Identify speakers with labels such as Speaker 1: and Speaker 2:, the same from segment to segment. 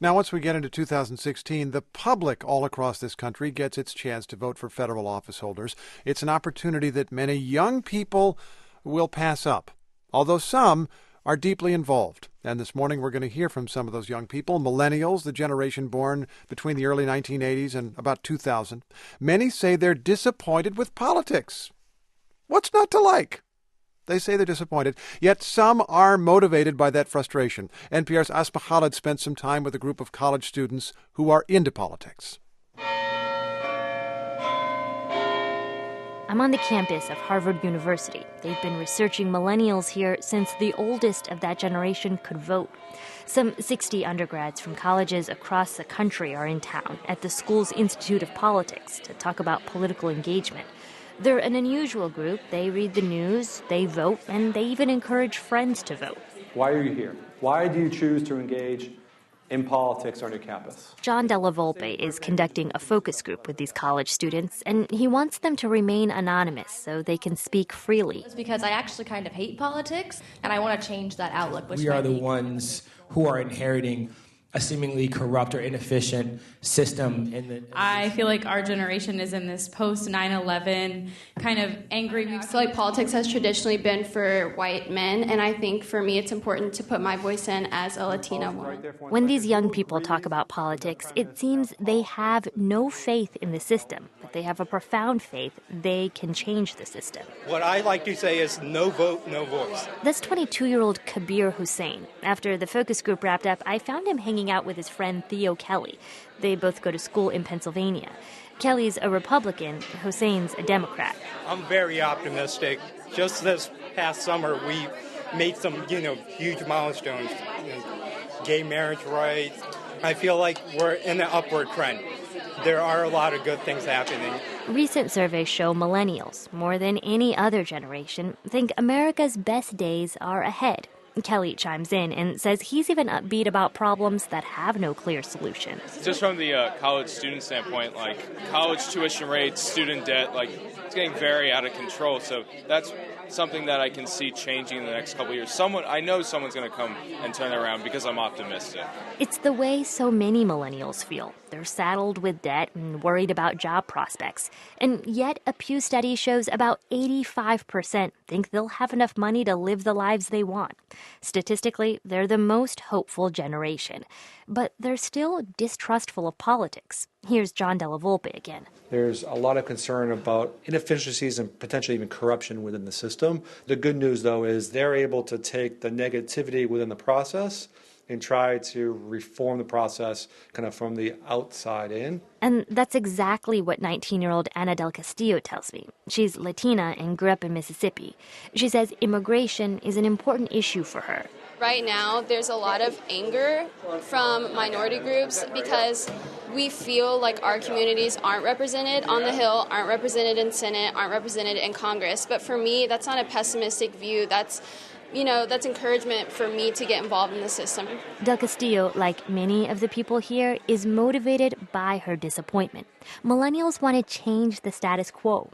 Speaker 1: Now, once we get into 2016, the public all across this country gets its chance to vote for federal office holders. It's an opportunity that many young people will pass up, although some are deeply involved. And this morning we're going to hear from some of those young people, millennials, the generation born between the early 1980s and about 2000. Many say they're disappointed with politics. What's not to like? They say they're disappointed, yet some are motivated by that frustration. NPR's Asma Khalid spent some time with a group of college students who are into politics.
Speaker 2: I'm on the campus of Harvard University. They've been researching millennials here since the oldest of that generation could vote. Some 60 undergrads from colleges across the country are in town at the school's Institute of Politics to talk about political engagement. They're an unusual group. They read the news, they vote, and they even encourage friends to vote.
Speaker 3: Why are you here? Why do you choose to engage in politics on your campus?
Speaker 2: John Della Volpe is conducting a focus group with these college students, and he wants them to remain anonymous so they can speak freely.
Speaker 4: It's because I actually kind of hate politics, and I want to change that outlook.
Speaker 5: We are the ones who are inheriting a seemingly corrupt or inefficient system.
Speaker 6: I feel like our generation is in this post-9/11 kind of angry.
Speaker 7: I feel like politics has traditionally been for white men, and I think for me it's important to put my voice in as a Latina woman.
Speaker 2: When these young people talk about politics, it seems they have no faith in the system, but they have a profound faith they can change the system.
Speaker 8: What I like to say is no vote, no voice.
Speaker 2: That's 22-year-old Kabir Hussein. After the focus group wrapped up, I found him hanging out with his friend Theo Kelly. They both go to school in Pennsylvania. Kelly's a Republican, Hussein's a Democrat.
Speaker 8: I'm very optimistic. Just this past summer, we made some, huge milestones. Gay marriage rights. I feel like we're in an upward trend. There are a lot of good things happening.
Speaker 2: Recent surveys show millennials, more than any other generation, think America's best days are ahead. Kelly chimes in and says he's even upbeat about problems that have no clear solution.
Speaker 9: Just from the college student standpoint, like college tuition rates, student debt, it's getting very out of control. So that's something that I can see changing in the next couple of years. I know someone's going to come and turn it around because I'm optimistic.
Speaker 2: It's the way so many millennials feel. They're saddled with debt and worried about job prospects. And yet a Pew study shows about 85% think they'll have enough money to live the lives they want. Statistically, they're the most hopeful generation. But they're still distrustful of politics. Here's John Della Volpe again.
Speaker 3: There's a lot of concern about inefficiencies and potentially even corruption within the system. The good news, though, is they're able to take the negativity within the process and try to reform the process kind of from the outside in.
Speaker 2: And that's exactly what 19-year-old Ana del Castillo tells me. She's Latina and grew up in Mississippi. She says immigration is an important issue for her.
Speaker 7: Right now, there's a lot of anger from minority groups because we feel like our communities aren't represented on the Hill, aren't represented in Senate, aren't represented in Congress. But for me, that's not a pessimistic view. That's encouragement for me to get involved in the system.
Speaker 2: Del Castillo, like many of the people here, is motivated by her disappointment. Millennials want to change the status quo.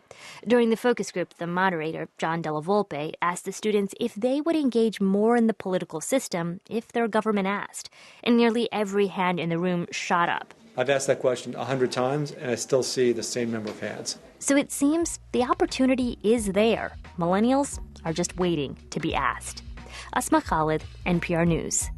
Speaker 2: During the focus group, the moderator, John Della Volpe, asked the students if they would engage more in the political system if their government asked. And nearly every hand in the room shot up.
Speaker 3: I've asked that question 100 times, and I still see the same number of hands.
Speaker 2: So it seems the opportunity is there. Millennials are just waiting to be asked. Asma Khalid, NPR News.